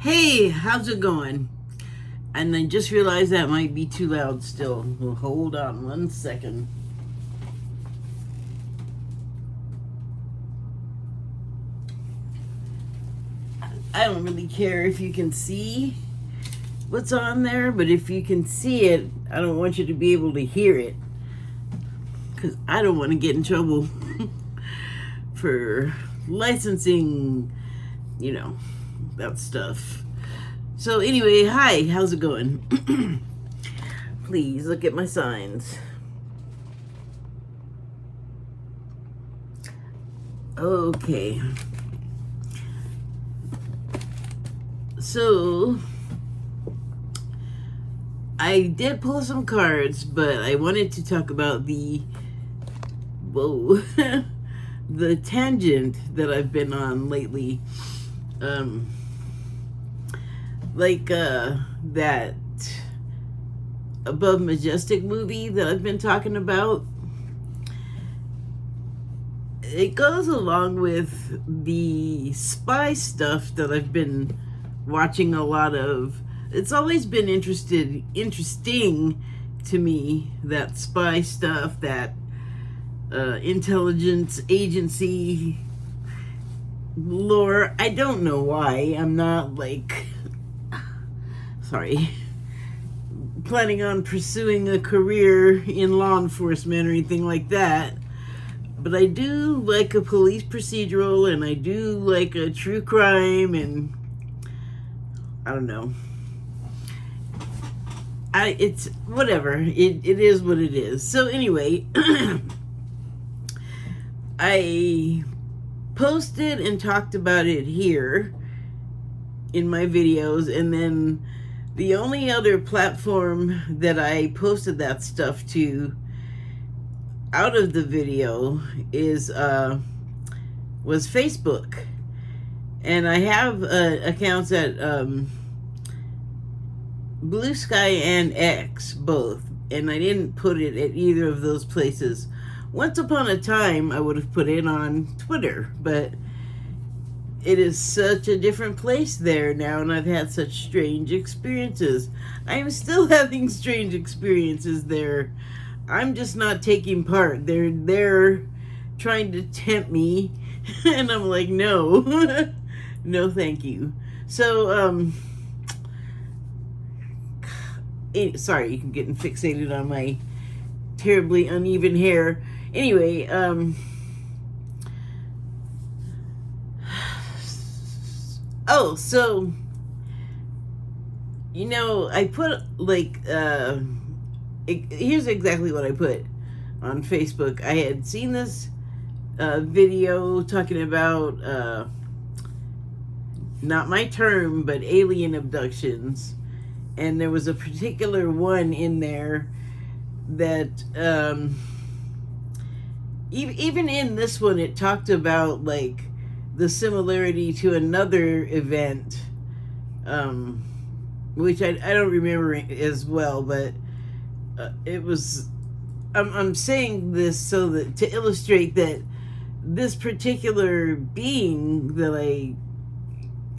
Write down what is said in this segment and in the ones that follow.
Hey, how's it going? And I just realized that might be too loud still. Well, hold on 1 second. I don't really care if you can see what's on there, but if you can see it, I don't want you to be able to hear it. Because I don't want to get in trouble for licensing, that stuff. So anyway, hi, how's it going? Please look at my signs. Okay. So I did pull some cards, but I wanted to talk about the the tangent that I've been on lately. That Above Majestic movie that I've been talking about. It goes along with the spy stuff that I've been watching a lot of. It's always been interesting to me, that spy stuff, that intelligence agency lore. I don't know why. I'm not planning on pursuing a career in law enforcement or anything like that. But I do like a police procedural, and I do like a true crime, and I don't know. It's whatever. It is what it is. So anyway, I posted and talked about it here in my videos, and then the only other platform that I posted that stuff to out of the video was Facebook. And I have accounts at Blue Sky and X, both, and I didn't put it at either of those places. Once upon a time I would have put it on Twitter, but it is such a different place there now, and I've had such strange experiences. I am still having strange experiences there. I'm just not taking part. They're trying to tempt me, and I'm like, no. No thank you. So sorry, I'm getting fixated on my terribly uneven hair. Anyway, so I put here's exactly what I put on Facebook. I had seen this video talking about not my term, but alien abductions, and there was a particular one in there that even in this one, it talked about the similarity to another event, which I don't remember as well, but it was. I'm saying this so that to illustrate that this particular being that I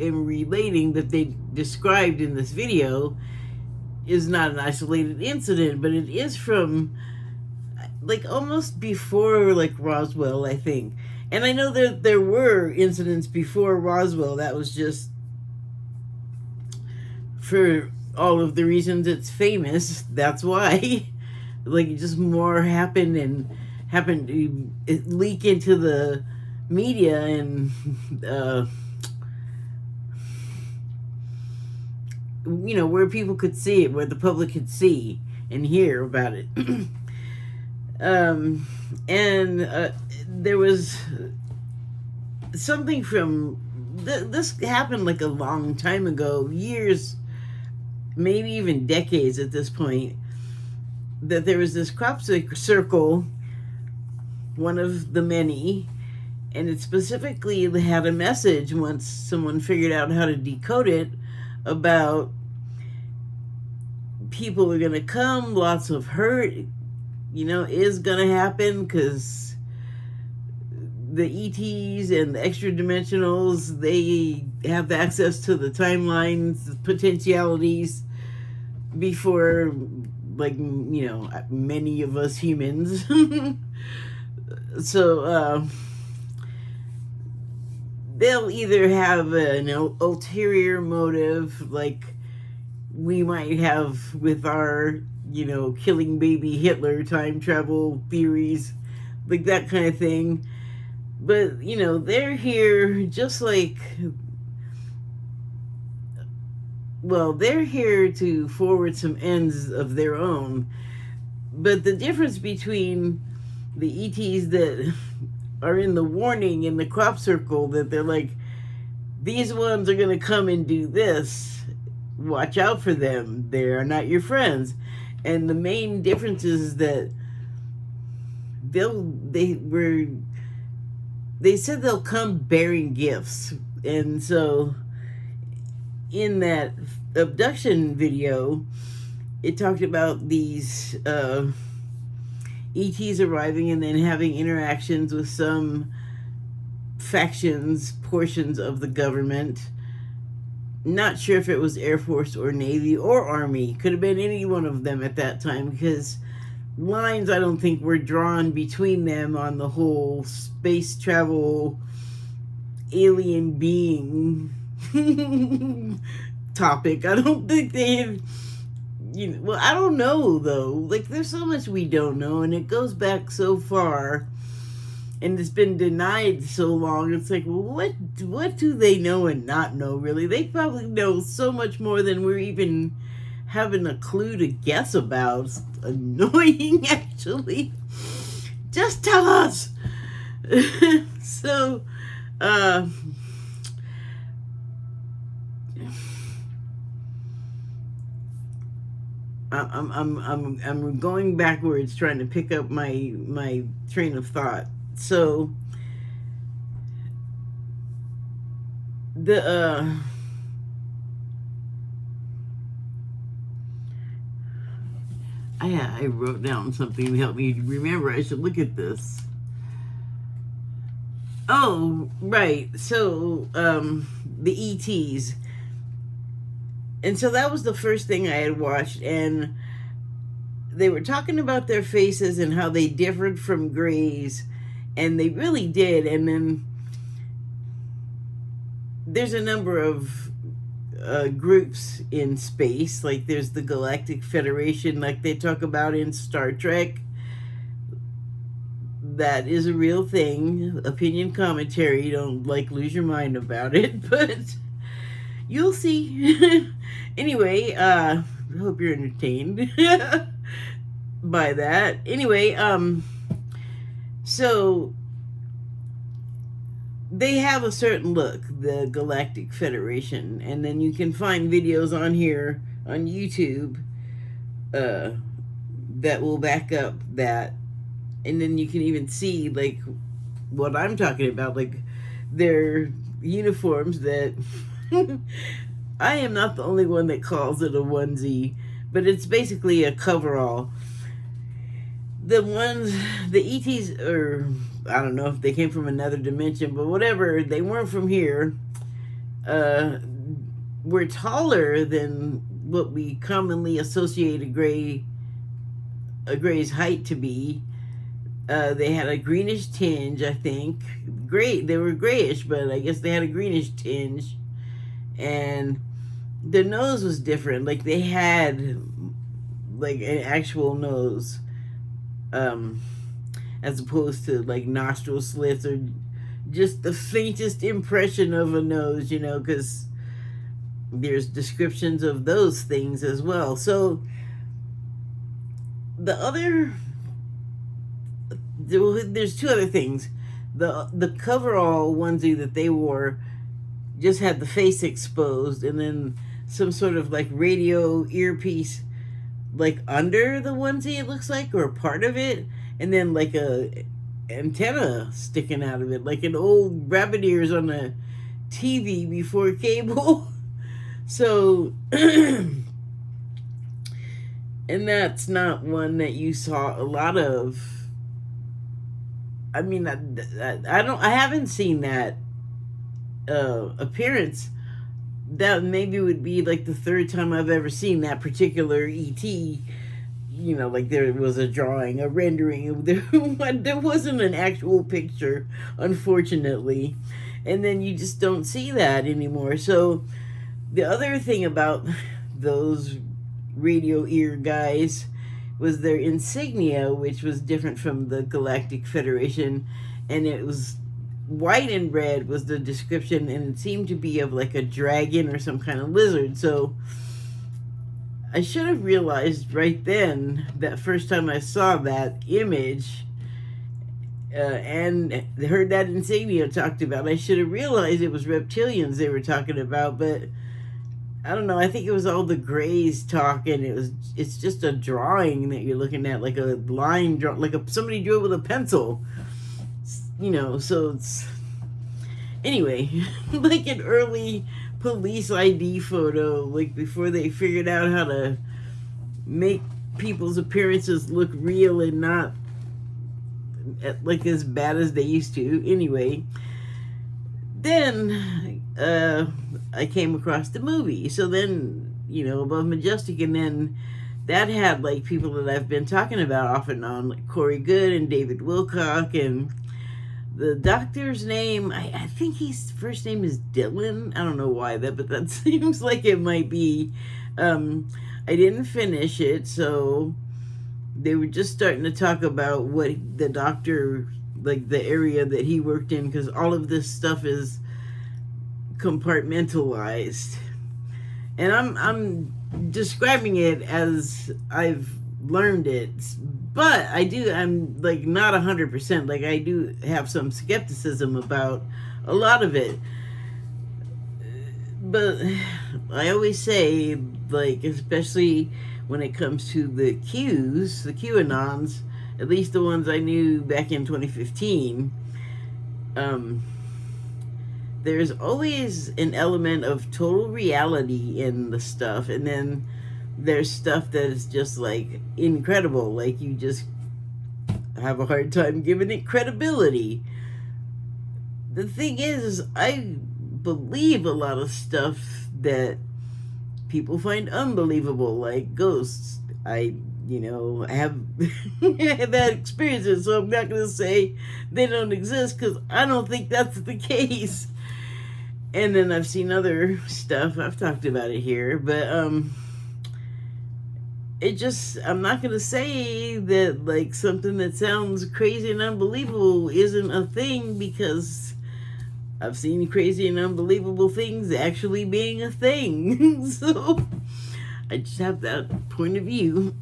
am relating, that they described in this video, is not an isolated incident, but it is from almost before Roswell, I think. And I know that there were incidents before Roswell. That was just for all of the reasons it's famous. That's why. Just more happened to leak into the media, and where people could see it, where the public could see and hear about it. There was something from this happened a long time ago, years, maybe even decades at this point, that there was this crop circle, one of the many, and it specifically had a message, once someone figured out how to decode it, about people are going to come, lots of hurt, is going to happen, because the ETs and the extra dimensionals, they have access to the timelines, the potentialities before, like, many of us humans. So they'll either have an ulterior motive, like we might have with our, killing baby Hitler time travel theories, like that kind of thing. But, they're here just like, well, they're here to forward some ends of their own. But the difference between the ETs that are in the warning in the crop circle, that they're like, these ones are going to come and do this, watch out for them, they are not your friends. And the main difference is that they said they'll come bearing gifts. And so in that abduction video, it talked about these ETs arriving and then having interactions with some portions of the government. Not sure if it was Air Force or Navy or Army. Could have been any one of them at that time, because lines, I don't think, were drawn between them on the whole space travel alien being topic. I don't think they have, well, I don't know, though. Like, there's so much we don't know, and it goes back so far, and it's been denied so long. It's like, well, what do they know and not know, really? They probably know so much more than we're even having a clue to guess about. It's annoying, actually. Just tell us. So, I'm going backwards, trying to pick up my train of thought. So the I wrote down something to help me remember. I should look at this. Oh, right. So the ETs. And so that was the first thing I had watched, and they were talking about their faces and how they differed from Greys, and they really did. And then there's a number of groups in space, like there's the Galactic Federation, like they talk about in Star Trek. That is a real thing. Opinion commentary, don't lose your mind about it, but you'll see. Anyway, I hope you're entertained by that. Anyway, so they have a certain look, the Galactic Federation, and then you can find videos on here on YouTube that will back up that, and then you can even see like what I'm talking about, like their uniforms that I am not the only one that calls it a onesie, but it's basically a coverall. The ETs, or I don't know if they came from another dimension, but whatever, they weren't from here, were taller than what we commonly associate a gray's height to be. They had a greenish tinge, I think. They were grayish, but I guess they had a greenish tinge. And their nose was different. Like, they had like an actual nose, as opposed to like nostril slits or just the faintest impression of a nose, because there's descriptions of those things as well. So there's two other things. The coverall onesie that they wore just had the face exposed, and then some sort of like radio earpiece like under the onesie, it looks like, or part of it, and then like a antenna sticking out of it, like an old rabbit ears on a TV before cable. So and that's not one that you saw a lot of I mean, I haven't seen that appearance. That maybe would be like the third time I've ever seen that particular ET. You know, like there was a drawing, a rendering. There wasn't an actual picture, unfortunately. And then you just don't see that anymore. So the other thing about those radio ear guys was their insignia, which was different from the Galactic Federation, and it was white and red was the description, and it seemed to be of like a dragon or some kind of lizard. So I should have realized right then, that first time I saw that image and heard that insignia talked about, I should have realized it was reptilians they were talking about. But I don't know. I think it was all the grays talking. It's just a drawing that you're looking at, like a line draw, like somebody drew it with a pencil. You know, so it's anyway, like an early police ID photo, like before they figured out how to make people's appearances look real and not like as bad as they used to. Anyway, then I came across the movie. So then, you know, Above Majestic, and then that had like people that I've been talking about off and on, like Corey Good and David Wilcock, and the doctor's name, I think his first name is Dylan. I don't know why but that seems like it might be. I didn't finish it, so they were just starting to talk about what the doctor, like the area that he worked in, because all of this stuff is compartmentalized. And I'm describing it as I've learned it, but I'm like not 100%. Like I do have some skepticism about a lot of it. But I always say, like, especially when it comes to the Qs, the QAnons, at least the ones I knew back in 2015, there's always an element of total reality in the stuff, and then there's stuff that is just like incredible, like you just have a hard time giving it credibility. The thing is I believe a lot of stuff that people find unbelievable, like ghosts. I have have had experiences, so I'm not going to say they don't exist, because I don't think that's the case. And then I've seen other stuff. I've talked about it here, but I'm not going to say that like something that sounds crazy and unbelievable isn't a thing, because I've seen crazy and unbelievable things actually being a thing. So I just have that point of view.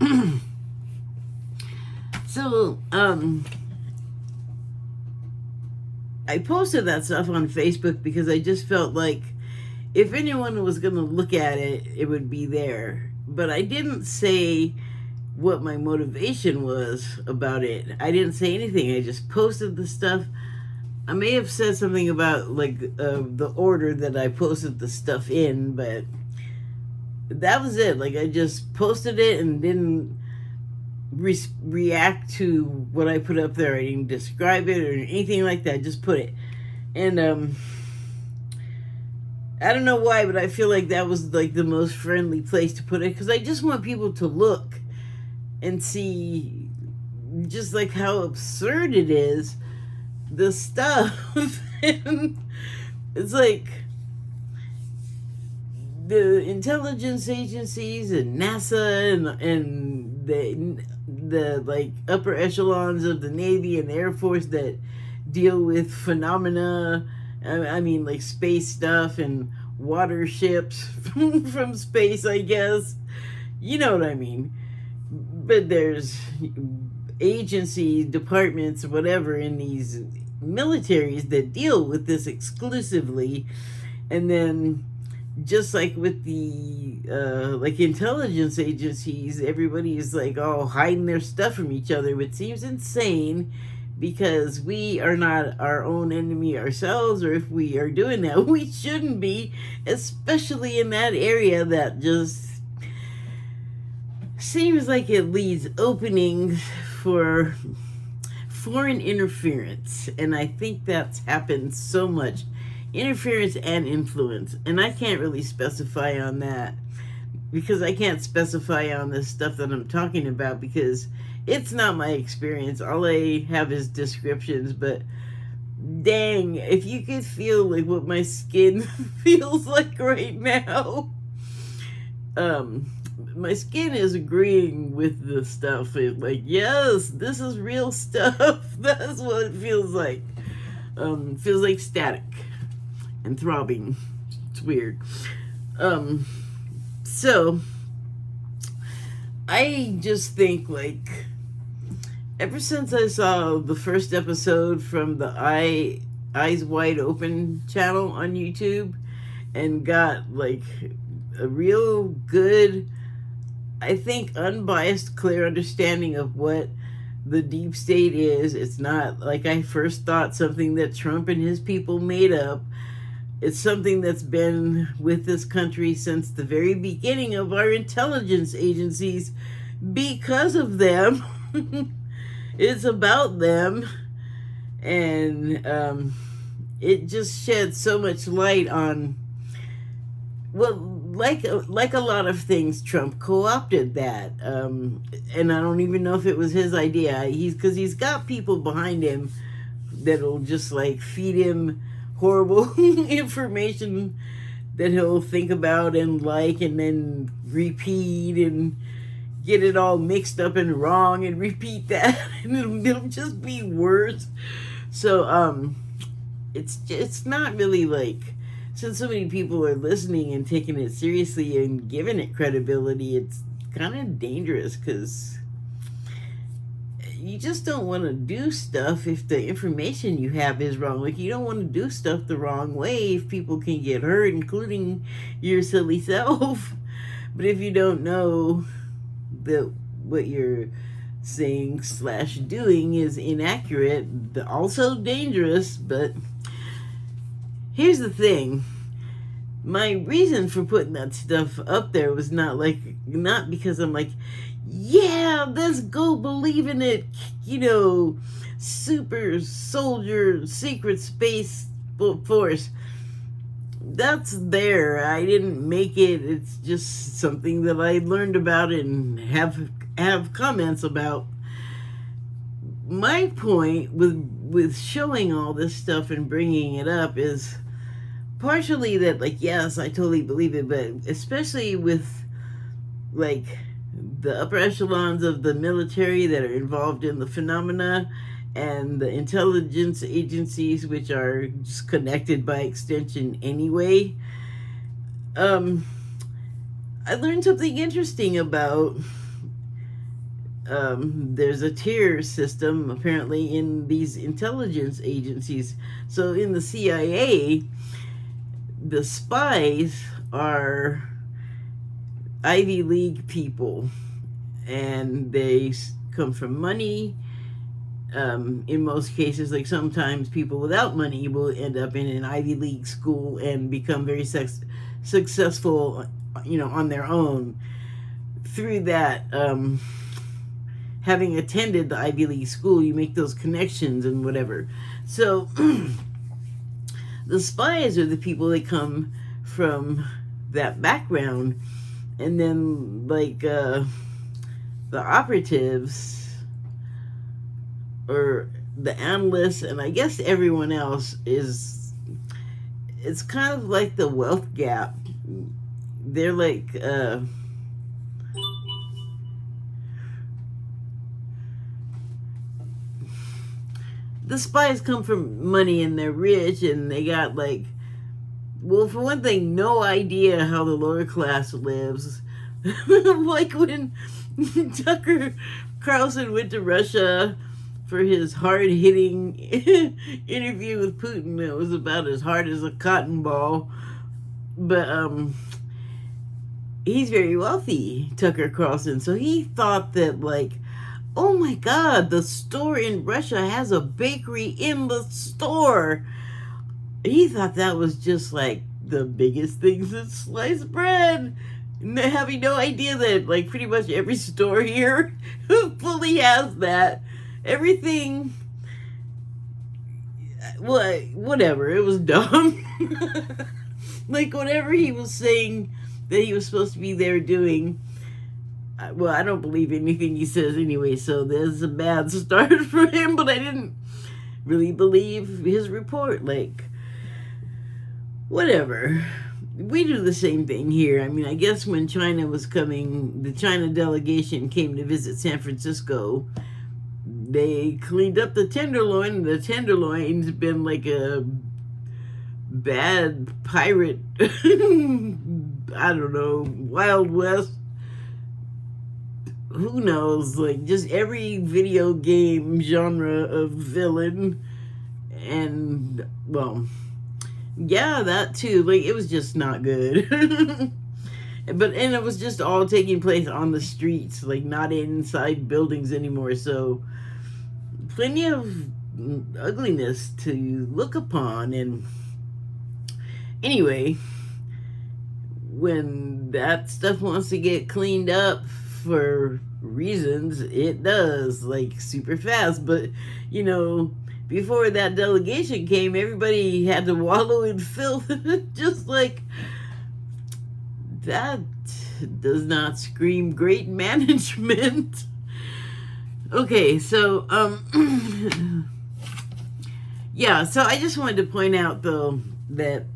So I posted that stuff on Facebook because I just felt like if anyone was going to look at it, it would be there. But I didn't say what my motivation was about it. I didn't say anything. I just posted the stuff. I may have said something about like the order that I posted the stuff in, but that was it. Like I just posted it and didn't react to what I put up there. I didn't describe it or anything like that. Just put it. And I don't know why, but I feel like that was like the most friendly place to put it, because I just want people to look and see just like how absurd it is, the stuff. And it's like the intelligence agencies and NASA and the like upper echelons of the Navy and the Air Force that deal with phenomena. I mean, like space stuff and water ships from space, I guess. You know what I mean. But there's agencies, departments, whatever, in these militaries that deal with this exclusively. And then just like with the like intelligence agencies, everybody is like all hiding their stuff from each other, which seems insane, because we are not our own enemy ourselves, or if we are doing that, we shouldn't be, especially in that area that just seems like it leaves openings for foreign interference, and I think that's happened so much. Interference and influence, and I can't really specify on that because I can't specify on this stuff that I'm talking about because it's not my experience. All I have is descriptions, but dang, if you could feel like what my skin feels like right now. My skin is agreeing with the stuff. It's like, yes, this is real stuff. That's what it feels like. Feels like static and throbbing. It's weird. So I just think, like, ever since I saw the first episode from the Eyes Wide Open channel on YouTube and got like a real good, I think, unbiased, clear understanding of what the deep state is. It's not like I first thought something that Trump and his people made up. It's something that's been with this country since the very beginning of our intelligence agencies because of them. It's about them, and it just sheds so much light on, well, like a lot of things, Trump co-opted that, and I don't even know if it was his idea. Because he's got people behind him that'll just like feed him horrible information that he'll think about and like, and then repeat and get it all mixed up and wrong and repeat that, and it'll just be worse. So it's not really like, since so many people are listening and taking it seriously and giving it credibility, it's kind of dangerous because you just don't want to do stuff if the information you have is wrong. Like, you don't want to do stuff the wrong way if people can get hurt, including your silly self. But if you don't know that what you're saying / doing is inaccurate, also dangerous. But here's the thing. My reason for putting that stuff up there was not because I'm like, yeah, let's go believe in it, super soldier, secret space force. That's there. I didn't make it. It's just something that I learned about and have comments about. My point with showing all this stuff and bringing it up is partially that, like, yes, I totally believe it, but especially with, like, the upper echelons of the military that are involved in the phenomena and the intelligence agencies, which are just connected by extension anyway. I learned something interesting about there's a tier system apparently in these intelligence agencies. So in the CIA, the spies are Ivy League people, and they come from money. In most cases, like sometimes people without money will end up in an Ivy League school and become very successful, on their own through that. Having attended the Ivy League school, you make those connections and whatever. So the spies are the people that come from that background, and then like the operatives or the analysts, and I guess everyone else it's kind of like the wealth gap. They're like the spies come from money and they're rich and they got like, well, for one thing, no idea how the lower class lives. Like when Tucker Carlson went to Russia for his hard-hitting interview with Putin. It was about as hard as a cotton ball. But he's very wealthy, Tucker Carlson. So he thought that, like, oh my God, the store in Russia has a bakery in the store. He thought that was just like the biggest thing since sliced bread. Having no idea that like pretty much every store here fully has that. Everything well, whatever. It was dumb. Like, whatever he was saying that he was supposed to be there doing, well, I don't believe anything he says anyway, so there's a bad start for him, but I didn't really believe his report. Like, whatever. We do the same thing here. I mean, I guess when China was coming, the China delegation came to visit San Francisco, they cleaned up the Tenderloin. The Tenderloin's been like a bad pirate, I don't know, Wild West, who knows, like just every video game genre of villain. And, well, yeah, that too. Like, it was just not good. And it was just all taking place on the streets, like not inside buildings anymore. So plenty of ugliness to look upon. And anyway, when that stuff wants to get cleaned up for reasons, it does, like super fast. But before that delegation came, everybody had to wallow in filth. Just like, that does not scream great management. Okay, so yeah, so I just wanted to point out though that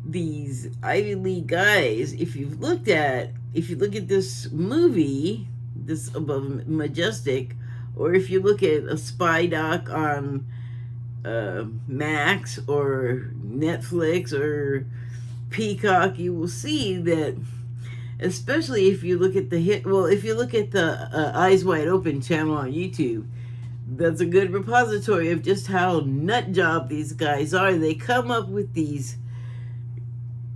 these Ivy League guys, if you look at this movie, this Above Majestic, or if you look at a spy doc on Max or Netflix or Peacock, you will see that, especially if you look at if you look at the Eyes Wide Open channel on YouTube, that's a good repository of just how nut job these guys are. They come up with these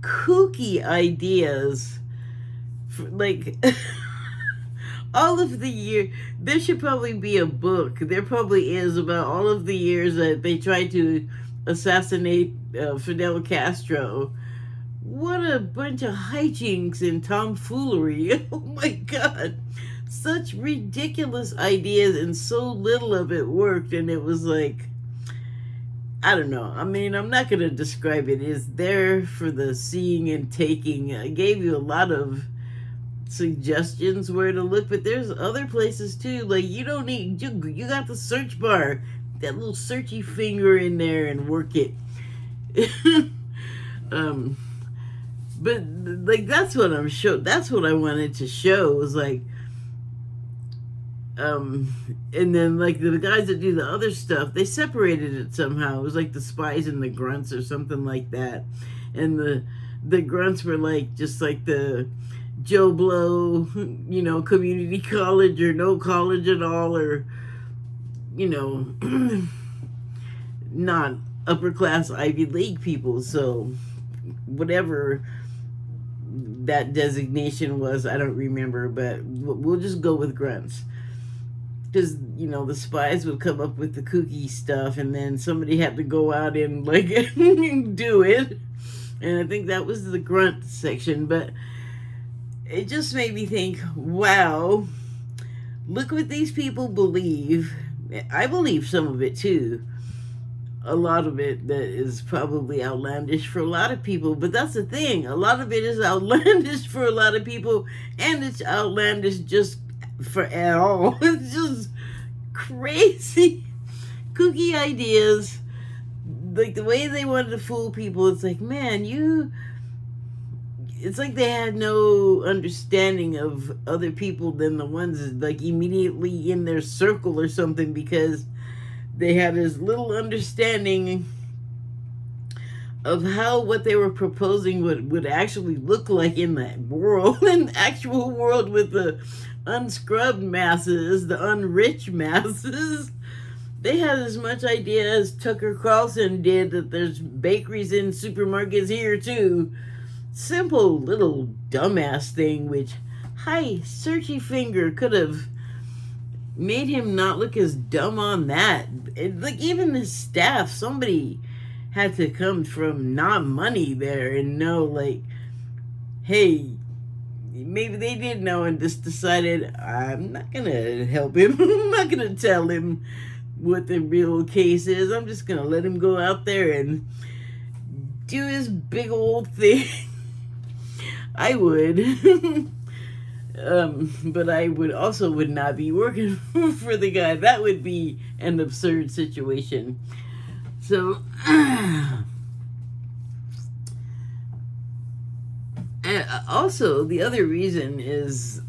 kooky ideas for, like, all of the year. There should probably be a book. There probably is, about all of the years that they tried to assassinate Fidel Castro. What a bunch of hijinks and tomfoolery. Oh my God. Such ridiculous ideas, and so little of it worked. And it was like, I don't know. I mean, I'm not going to describe it. It's there for the seeing and taking. I gave you a lot of suggestions where to look, but there's other places too. Like, you don't need, you got the search bar, that little searchy finger in there, and work it. But like, that's what I wanted to show, was like, and then like the guys that do the other stuff, they separated it somehow. It was like the spies and the grunts or something like that. And the grunts were like just like the Joe Blow, community college or no college at all, or not upper class Ivy League people. So whatever that designation was, I don't remember, but we'll just go with grunts. Because, the spies would come up with the kooky stuff, and then somebody had to go out and, like, do it. And I think that was the grunt section. But it just made me think, wow, look what these people believe. I believe some of it, too. A lot of it that is probably outlandish for a lot of people. But that's the thing. A lot of it is outlandish for a lot of people, and it's outlandish just for at all. It's just crazy, kooky ideas. Like, the way they wanted to fool people, it's like, man, it's like they had no understanding of other people than the ones like immediately in their circle or something, because they had as little understanding of how what they were proposing would actually look like in that world, in the actual world, with the unscrubbed masses, the unrich masses. They had as much idea as Tucker Carlson did that there's bakeries in supermarkets here too. Simple little dumbass thing, which, hi, searchy finger could have made him not look as dumb on that. Like, even the staff, somebody had to come from not money there and know, like, hey, maybe they did know and just decided, I'm not gonna help him. I'm not gonna tell him what the real case is. I'm just gonna let him go out there and do his big old thing. I would. But I would not be working for the guy. That would be an absurd situation. So also the other reason is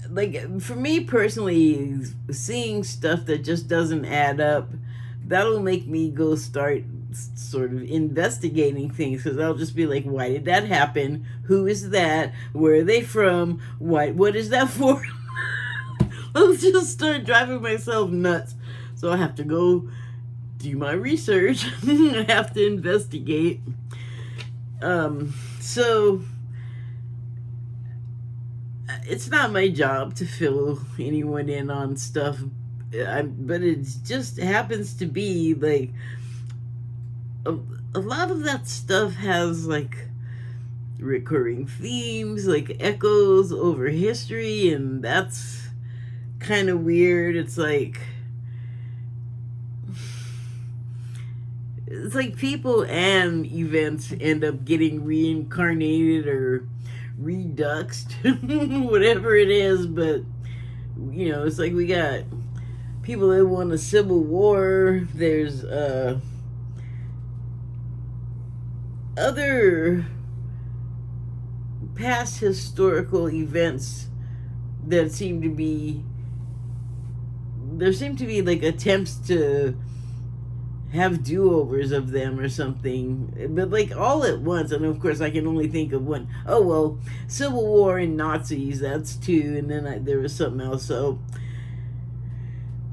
like for me personally, seeing stuff that just doesn't add up, that'll make me go start sort of investigating things, because I'll just be like, why did that happen? Who is that? Where are they from? What is that for? I'll just start driving myself nuts. So I have to go do my research. I have to investigate. So it's not my job to fill anyone in on stuff, but it just happens to be like a lot of that stuff has like recurring themes, like echoes over history, and that's kind of weird. It's like people and events end up getting reincarnated or reduxed, whatever it is. But it's like we got people that won a civil war. There's other past historical events that seem to be like attempts to have do-overs of them or something, but like all at once. And of course I can only think of one. Oh well, Civil War and Nazis, that's two, and then there was something else. So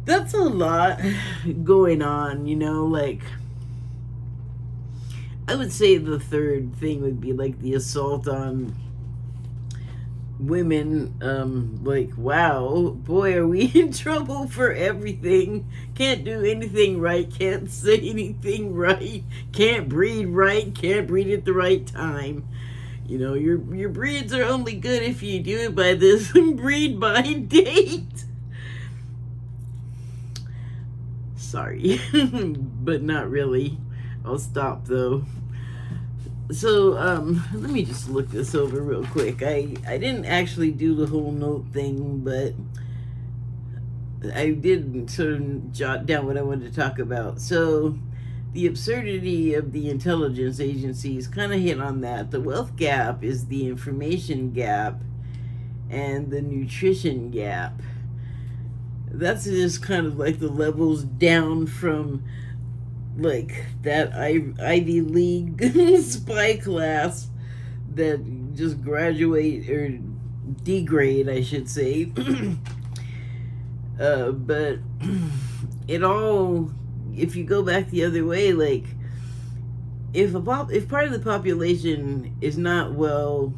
that's a lot going on, like I would say the third thing would be like the assault on women. Like, wow, boy, are we in trouble for everything. Can't do anything right, can't say anything right, can't breed right, can't breed at the right time. Your breeds are only good if you do it by this breed by date. Sorry. But not really. I'll stop though. So let me just look this over real quick. I didn't actually do the whole note thing, but I did sort of jot down what I wanted to talk about. So the absurdity of the intelligence agencies kind of hit on that. The wealth gap is the information gap, and the nutrition gap. That's just kind of like the levels down from like that Ivy League spy class that just graduate or degrade, I should say. But it all, if you go back the other way, like if part of the population is not well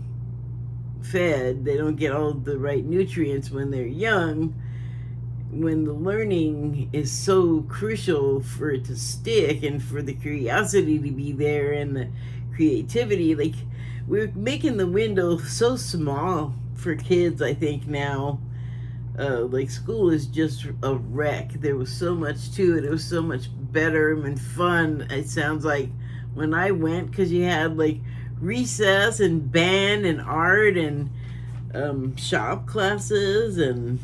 fed, they don't get all the right nutrients when they're young, when the learning is so crucial for it to stick and for the curiosity to be there and the creativity, like we're making the window so small for kids, I think now. Like school is just a wreck. There was so much to it. It was so much better and fun, it sounds like, when I went, because you had like recess and band and art and shop classes and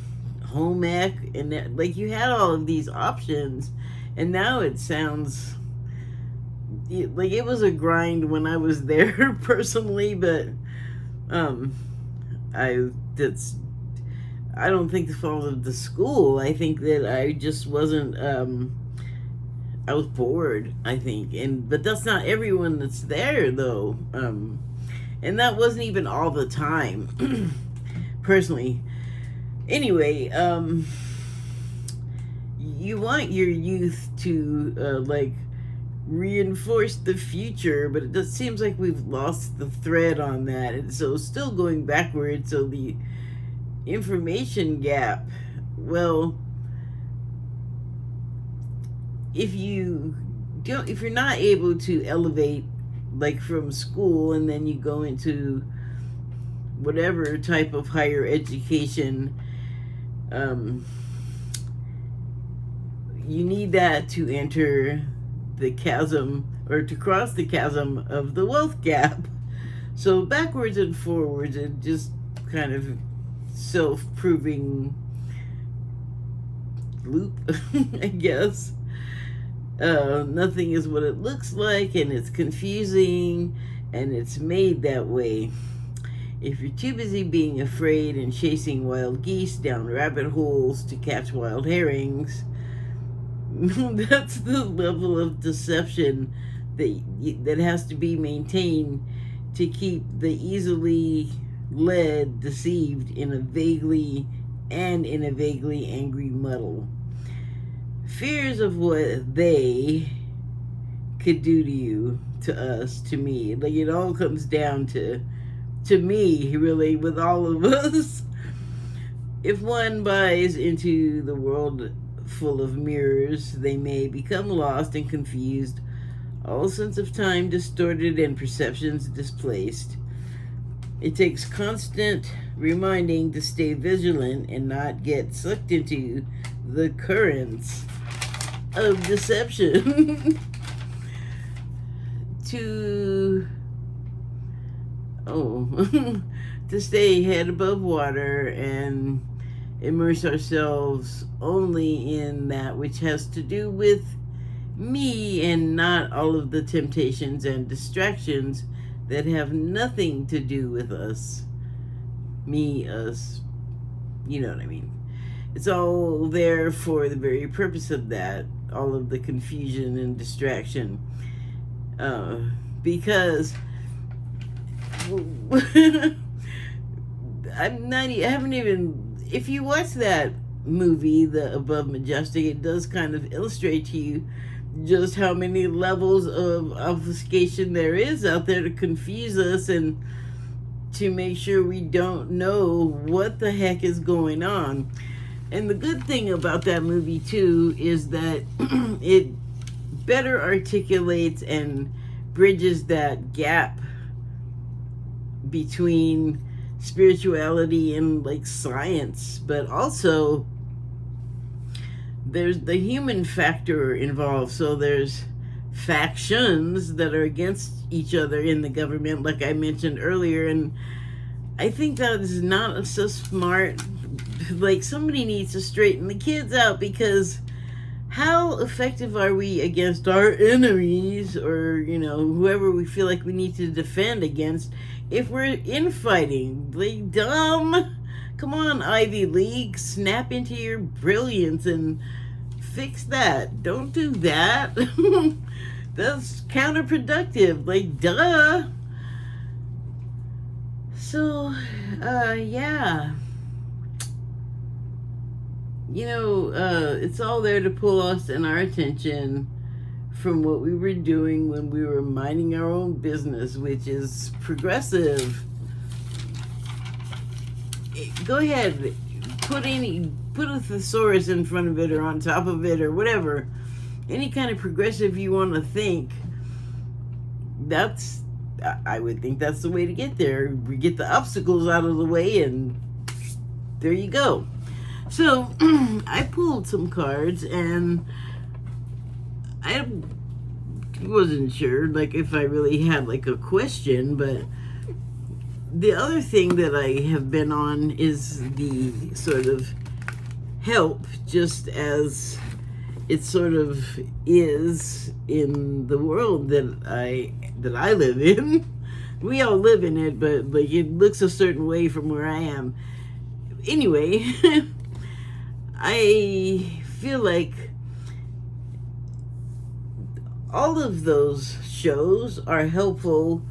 home ec, and like you had all of these options. And now it sounds like it was a grind when I was there personally. But I don't think the fault of the school. I think that I just wasn't I was bored, I think. But that's not everyone that's there though. And that wasn't even all the time. Personally. Anyway, you want your youth to like reinforce the future, but it just seems like we've lost the thread on that, and so still going backwards. So the information gap, well, if you're not able to elevate like from school and then you go into whatever type of higher education, Um, you need that to enter the chasm, or to cross the chasm of the wealth gap. So backwards and forwards, it just kind of self-proving loop, I guess. Nothing is what it looks like, and it's confusing, and it's made that way. If you're too busy being afraid and chasing wild geese down rabbit holes to catch wild herrings, that's the level of deception that has to be maintained to keep the easily led deceived in a vaguely angry muddle. Fears of what they could do to you, to us, to me. Like, it all comes down to me, really, with all of us. If one buys into the world full of mirrors, they may become lost and confused, all sense of time distorted and perceptions displaced. It takes constant reminding to stay vigilant and not get sucked into the currents of deception. to stay head above water and immerse ourselves only in that which has to do with me and not all of the temptations and distractions that have nothing to do with us. Me, us, you know what I mean. It's all there for the very purpose of that, all of the confusion and distraction. Because I haven't even, if you watch that movie, The Above Majestic, it does kind of illustrate to you just how many levels of obfuscation there is out there to confuse us and to make sure we don't know what the heck is going on. And the good thing about that movie too is that it better articulates and bridges that gap between spirituality and like science, but also there's the human factor involved. So there's factions that are against each other in the government, like I mentioned earlier, and I think that is not so smart. Like, somebody needs to straighten the kids out, because how effective are we against our enemies, or, you know, whoever we feel like we need to defend against, if we're infighting? Like, dumb. Come on, Ivy League, snap into your brilliance and fix that. Don't do that. That's counterproductive. Like, duh. So, yeah. You know, it's all there to pull us and our attention from what we were doing when we were minding our own business, which is progressive. Go ahead, put a thesaurus in front of it or on top of it or whatever. Any kind of progressive you want to think, I would think that's the way to get there. We get the obstacles out of the way, and there you go. So I pulled some cards, and I wasn't sure, like, if I really had like a question, but the other thing that I have been on is the sort of help, just as it sort of is in the world that I live in. We all live in it, but like, it looks a certain way from where I am. Anyway, I feel like all of those shows are helpful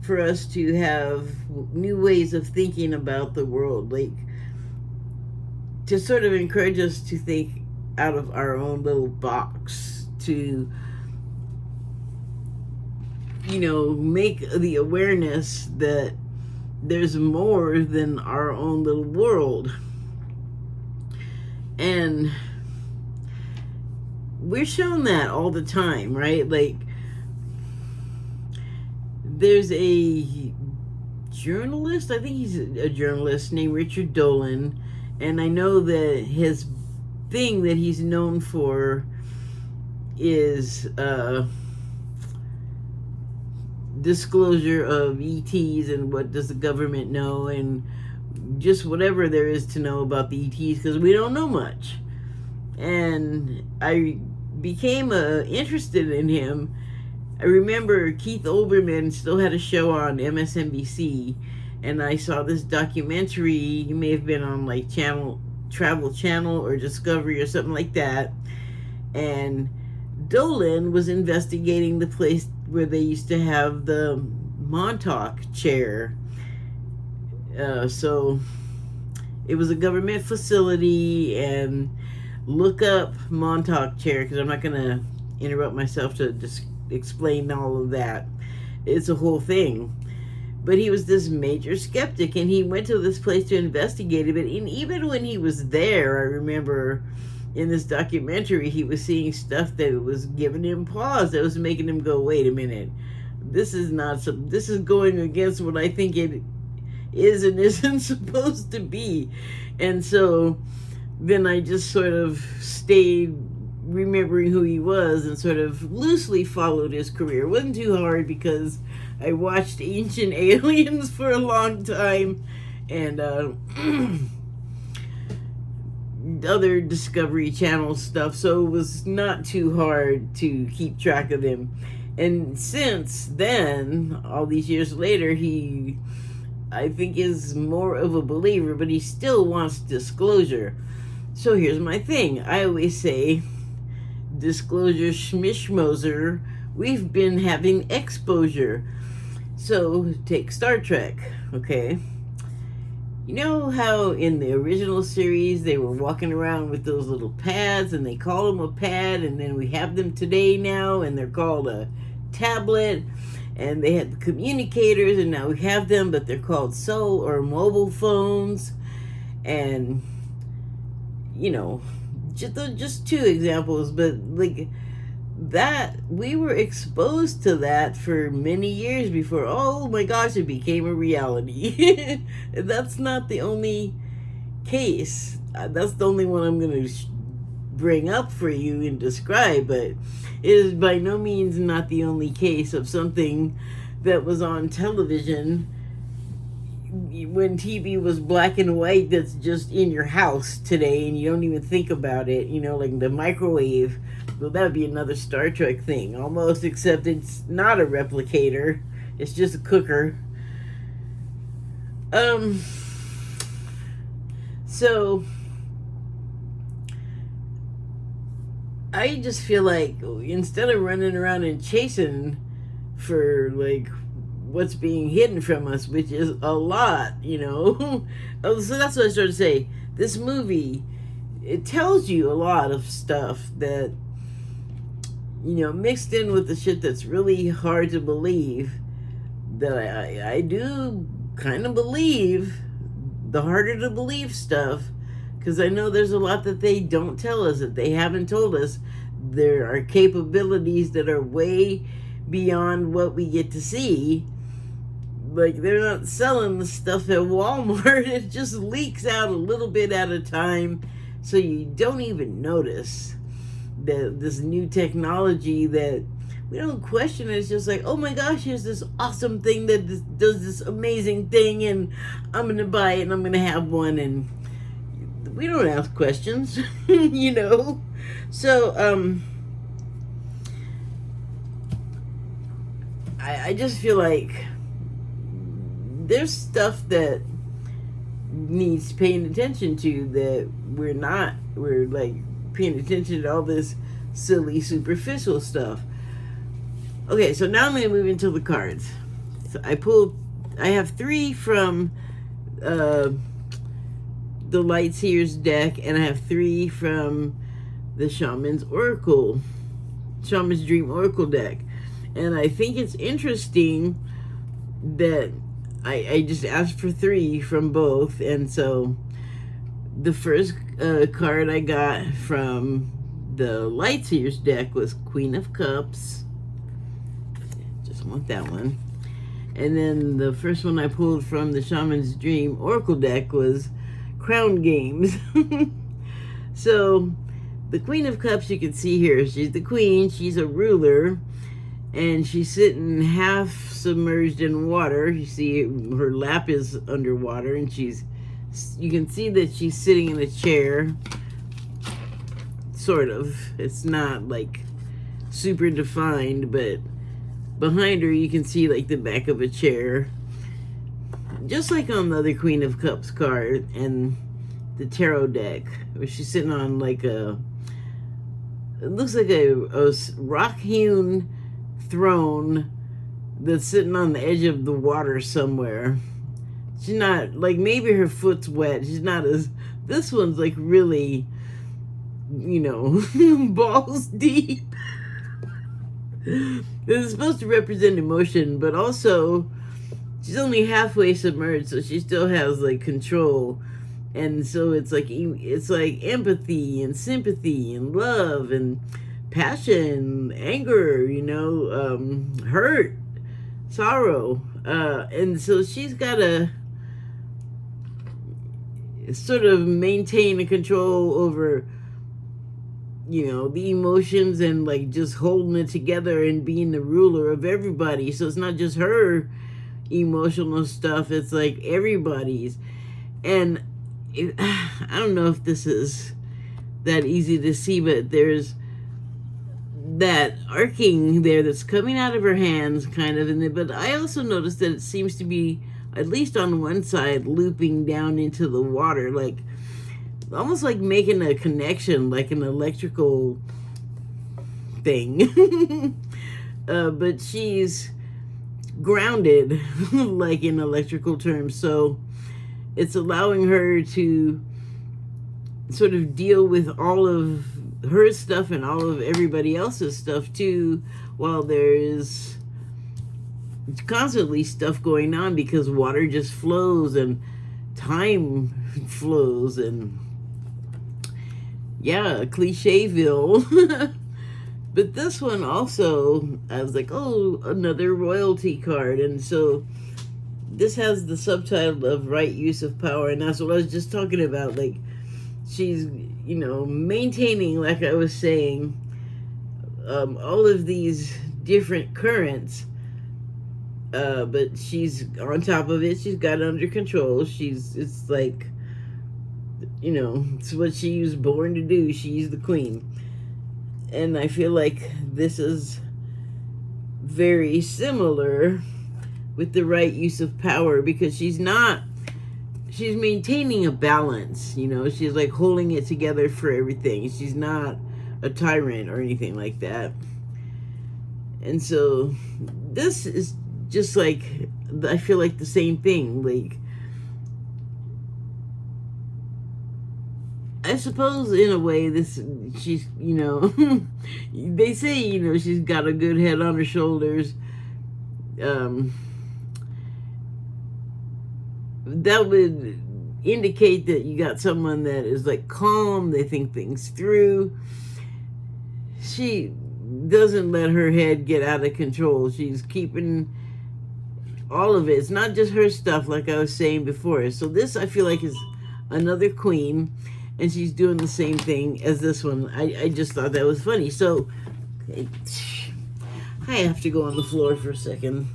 for us to have new ways of thinking about the world, like to sort of encourage us to think out of our own little box, to, you know, make the awareness that there's more than our own little world. And we're shown that all the time, right? Like, there's a journalist, I think he's a journalist, named Richard Dolan, And I know that his thing that he's known for is disclosure of ETs and what does the government know and just whatever there is to know about the ETs, because we don't know much. And I became interested in him. I remember Keith Olbermann still had a show on MSNBC, and I saw this documentary. He may have been on like Travel Channel or Discovery or something like that. And Dolan was investigating the place where they used to have the Montauk chair. So it was a government facility, and look up Montauk chair, because I'm not going to interrupt myself to just explain all of that. It's a whole thing. But he was this major skeptic, and he went to this place to investigate it. But even when he was there, I remember in this documentary, he was seeing stuff that was giving him pause, that was making him go, wait a minute, this is going against what I think it is and isn't supposed to be. And so then I just sort of stayed remembering who he was and sort of loosely followed his career. It wasn't too hard because I watched Ancient Aliens for a long time, and other Discovery Channel stuff, so it was not too hard to keep track of him. And since then, all these years later, he, I think, is more of a believer, but he still wants disclosure. So here's my thing. I always say, disclosure schmishmoser, we've been having exposure. So take Star Trek, okay? You know how in the original series they were walking around with those little pads, and they call them a pad, and then we have them today now, and they're called a tablet, and they had the communicators, and now we have them, but they're called cell or mobile phones. And you know, just two examples, but like that, we were exposed to that for many years before, oh my gosh, it became a reality. That's not the only case. That's the only one I'm going to bring up for you and describe, but it is by no means not the only case of something that was on television when TV was black and white, that's just in your house today and you don't even think about it, you know, like the microwave. Well, that would be another Star Trek thing almost, except it's not a replicator, it's just a cooker. So I just feel like instead of running around and chasing for like what's being hidden from us, which is a lot, you know. So that's what I started to say. This movie, it tells you a lot of stuff that, you know, mixed in with the shit that's really hard to believe, that I do kind of believe the harder to believe stuff, because I know there's a lot that they don't tell us, that they haven't told us. There are capabilities that are way beyond what we get to see. Like, they're not selling the stuff at Walmart. It just leaks out a little bit at a time, so you don't even notice that this new technology that we don't question it. It's just like, oh my gosh, here's this awesome thing that does this amazing thing, and I'm going to buy it, and I'm going to have one, and we don't ask questions, you know? So, I just feel like there's stuff that needs paying attention to that we're like paying attention to all this silly superficial stuff. Okay, so now I'm going to move into the cards. So I have 3 from the Lightseer's deck, and I have 3 from the Shaman's Dream Oracle deck. And I think it's interesting that I just asked for 3 from both, and so the first card I got from the Lightseer's deck was Queen of Cups. Just want that one. And then the first one I pulled from the Shaman's Dream Oracle deck was crown games. So the Queen of Cups, you can see here, she's the queen, she's a ruler, and she's sitting half submerged in water. You see her lap is underwater, and you can see that she's sitting in a chair, sort of. It's not like super defined, but behind her you can see like the back of a chair, just like on the other Queen of Cups card and the tarot deck, where she's sitting on like it looks like a rock-hewn throne that's sitting on the edge of the water somewhere. She's not, like, maybe her foot's wet. She's not as, this one's like really, balls deep. It's supposed to represent emotion, but also she's only halfway submerged, so she still has like control. And so it's like empathy and sympathy and love and passion, anger, hurt, sorrow. And so she's got to sort of maintain a control over, the emotions, and like just holding it together and being the ruler of everybody. So it's not just her emotional stuff, it's like everybody's. And I don't know if this is that easy to see, but there's that arcing there that's coming out of her hands, kind of. But I also noticed that it seems to be, at least on one side, looping down into the water, like almost like making a connection, like an electrical thing. But she's grounded, like in electrical terms. So it's allowing her to sort of deal with all of her stuff and all of everybody else's stuff too, while there's constantly stuff going on, because water just flows and time flows, and yeah, Clicheville. But this one also, I was like, oh, another royalty card. And so this has the subtitle of Right Use of Power, and that's what I was just talking about. Like, she's, maintaining, like I was saying, all of these different currents, but she's on top of it. She's got it under control. It's like, it's what she was born to do. She's the queen. And I feel like this is very similar with the right use of power, because she's maintaining a balance, she's like holding it together for everything. She's not a tyrant or anything like that. And so this is just like, I feel like the same thing. Like, I suppose in a way she's, they say, she's got a good head on her shoulders. That would indicate that you got someone that is like calm, they think things through. She doesn't let her head get out of control. She's keeping all of it. It's not just her stuff, like I was saying before. So this, I feel like, is another queen, and she's doing the same thing as this one. I just thought that was funny. So okay, I have to go on the floor for a second.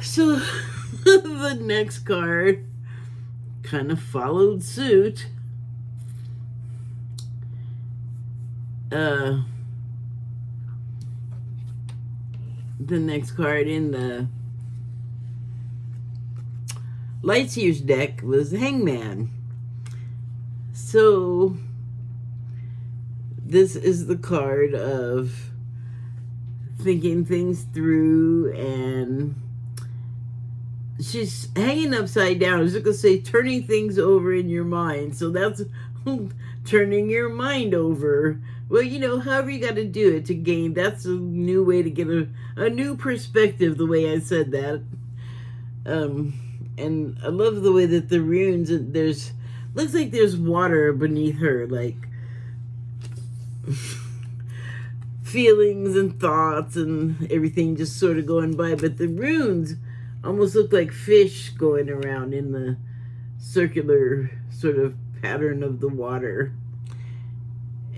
So the next card kind of followed suit. The next card in the Lightseer's deck was Hangman. So this is the card of thinking things through, and she's hanging upside down. I was just going to say turning things over in your mind. So that's turning your mind over. Well, however you got to do it to gain, that's a new way to get a new perspective, the way I said that. And I love the way that the runes, looks like there's water beneath her, like feelings and thoughts and everything just sort of going by. But the runes almost looked like fish going around in the circular sort of pattern of the water.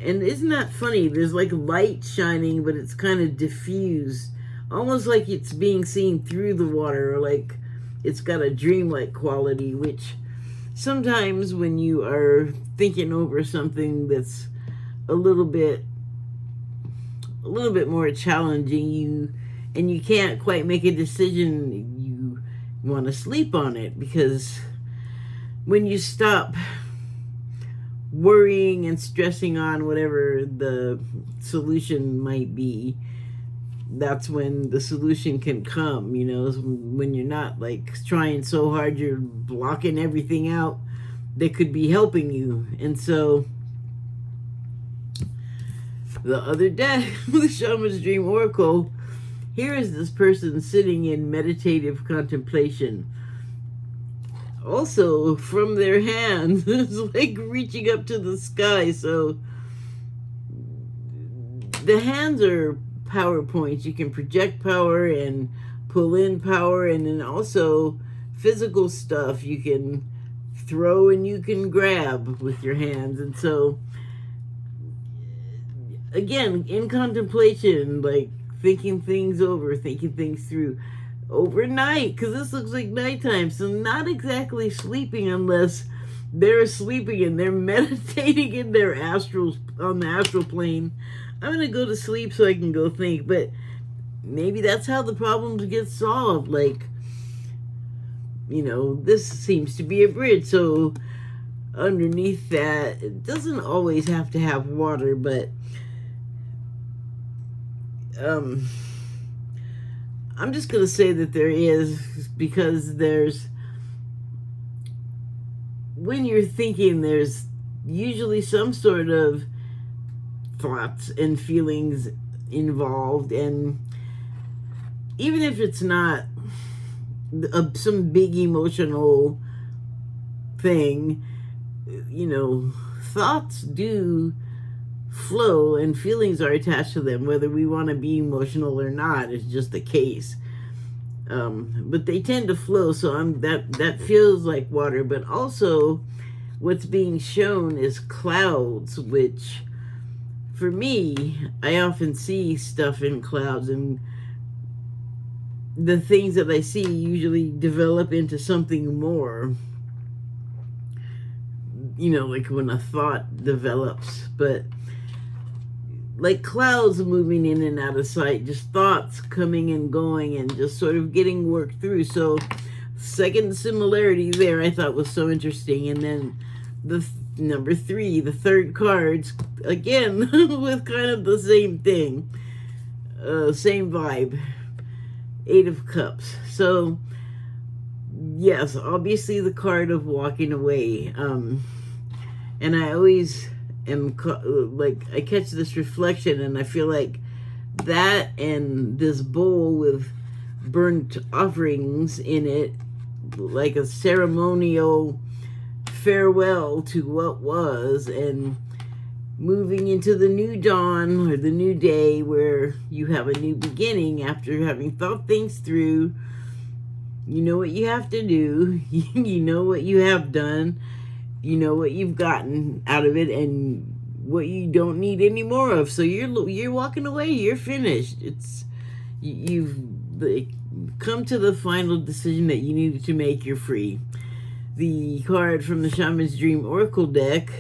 And isn't that funny? There's like light shining, but it's kind of diffused, almost like it's being seen through the water, or like it's got a dreamlike quality, which sometimes when you are thinking over something that's a little bit more challenging, you can't quite make a decision, you want to sleep on it, because when you stop worrying and stressing on whatever the solution might be, that's when the solution can come. When you're not like trying so hard, you're blocking everything out that could be helping you. And so the other day, the Shaman's Dream Oracle, here is this person sitting in meditative contemplation. Also, from their hands, it's like reaching up to the sky. So the hands are power points. You can project power and pull in power, and then also physical stuff you can throw and you can grab with your hands. And so, again, in contemplation, like thinking things over, thinking things through overnight, because this looks like nighttime, so not exactly sleeping unless they're sleeping and they're meditating in their on the astral plane. I'm gonna go to sleep so I can go think, but maybe that's how the problems get solved. Like, this seems to be a bridge, so underneath that, it doesn't always have to have water, but I'm just going to say that there is, because when you're thinking, there's usually some sort of thoughts and feelings involved. And even if it's not some big emotional thing, thoughts do flow and feelings are attached to them, whether we want to be emotional or not. It's just the case. But they tend to flow, so that feels like water. But also what's being shown is clouds, which for me, I often see stuff in clouds, and the things that I see usually develop into something more, like when a thought develops. But like clouds moving in and out of sight, just thoughts coming and going and just sort of getting worked through. So second similarity there I thought was so interesting. And then the number 3, the third card's again with kind of the same thing, same vibe, 8 of Cups. So yes, obviously the card of walking away, and I always I catch this reflection, and I feel like that and this bowl with burnt offerings in it, like a ceremonial farewell to what was, and moving into the new dawn or the new day where you have a new beginning after having thought things through. You know what you have to do. You know what you have done. You know what you've gotten out of it and what you don't need any more of. So you're walking away. You're finished. You've come to the final decision that you needed to make. You're free. The card from the Shaman's Dream Oracle deck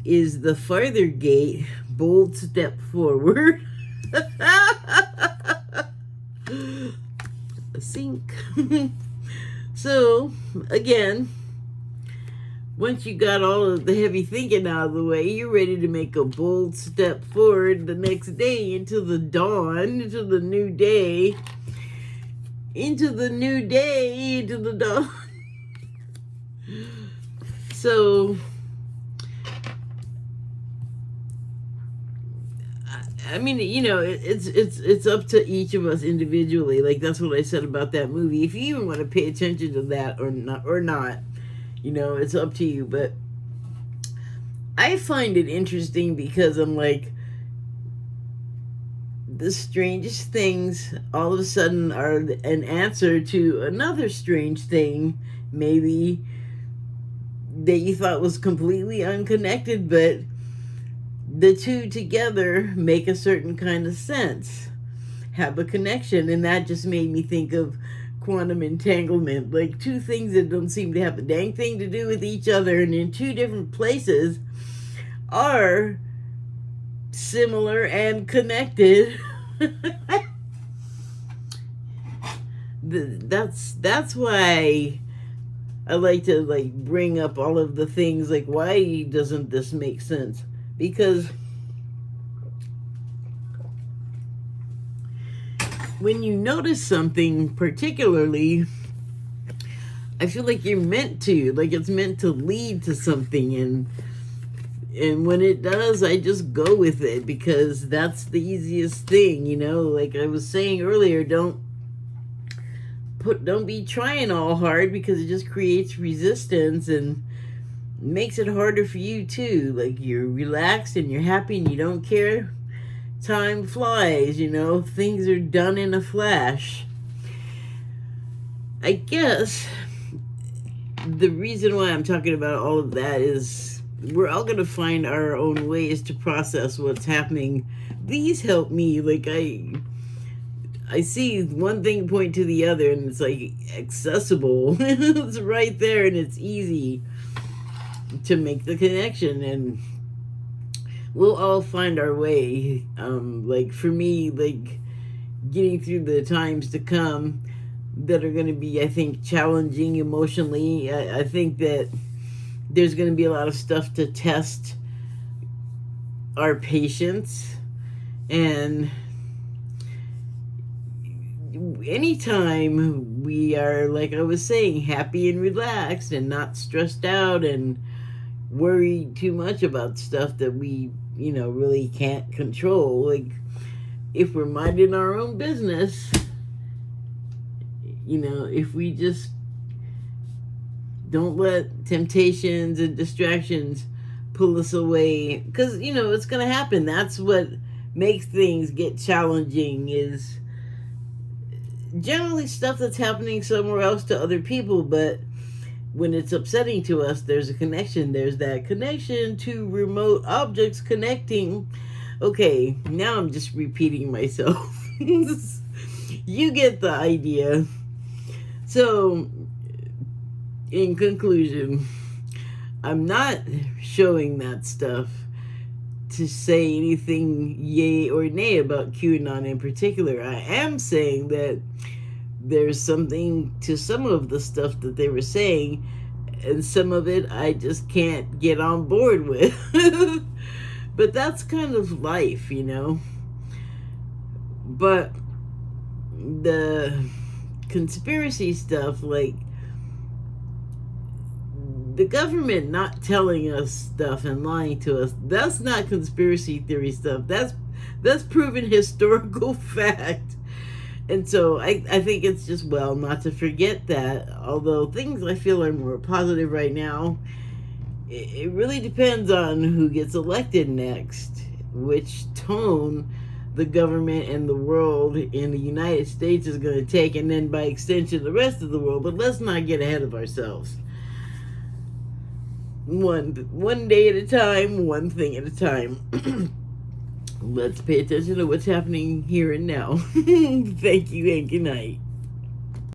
is the Farther Gate, Bold Step Forward. A sink. So again, once you got all of the heavy thinking out of the way, you're ready to make a bold step forward the next day into the dawn, into the new day, into the dawn. So, I mean, it's up to each of us individually. Like, that's what I said about that movie. If you even want to pay attention to that or not, it's up to you. But I find it interesting because I'm like, the strangest things all of a sudden are an answer to another strange thing, maybe that you thought was completely unconnected, but the two together make a certain kind of sense, have a connection. And that just made me think of quantum entanglement, like two things that don't seem to have a dang thing to do with each other and in two different places are similar and connected. That's why I like to like bring up all of the things like, why doesn't this make sense? Because when you notice something particularly, I feel like you're meant to, like it's meant to lead to something, and when it does, I just go with it because that's the easiest thing, you know. Like I was saying earlier, don't be trying all hard, because it just creates resistance and makes it harder for you too. Like you're relaxed and you're happy and you don't care. Time flies, you know, things are done in a flash. I guess the reason why I'm talking about all of that is we're all going to find our own ways to process what's happening. These help me. Like I see one thing point to the other and it's like accessible. It's right there and it's easy to make the connection, and we'll all find our way. Like for me, like getting through the times to come that are going to be, I think, challenging emotionally. I think that there's going to be a lot of stuff to test our patience, and anytime we are, like I was saying, happy and relaxed and not stressed out and worry too much about stuff that we, you know, really can't control. Like if we're minding our own business, you know, if we just don't let temptations and distractions pull us away, because, you know, it's going to happen. That's what makes things get challenging, is generally stuff that's happening somewhere else to other people, but when it's upsetting to us, there's a connection. There's that connection to remote objects connecting. Okay, now I'm just repeating myself. You get the idea. So, in conclusion, I'm not showing that stuff to say anything yay or nay about QAnon in particular. I am saying that there's something to some of the stuff that they were saying, and some of it I just can't get on board with. But that's kind of life, you know. But the conspiracy stuff, like the government not telling us stuff and lying to us, that's not conspiracy theory stuff. That's proven historical fact. And so I think it's just well not to forget that. Although things I feel are more positive right now, it really depends on who gets elected next, which tone the government and the world in the United States is going to take, and then by extension the rest of the world. But let's not get ahead of ourselves. One day at a time, one thing at a time. Let's pay attention to what's happening here and now. Thank you and good night.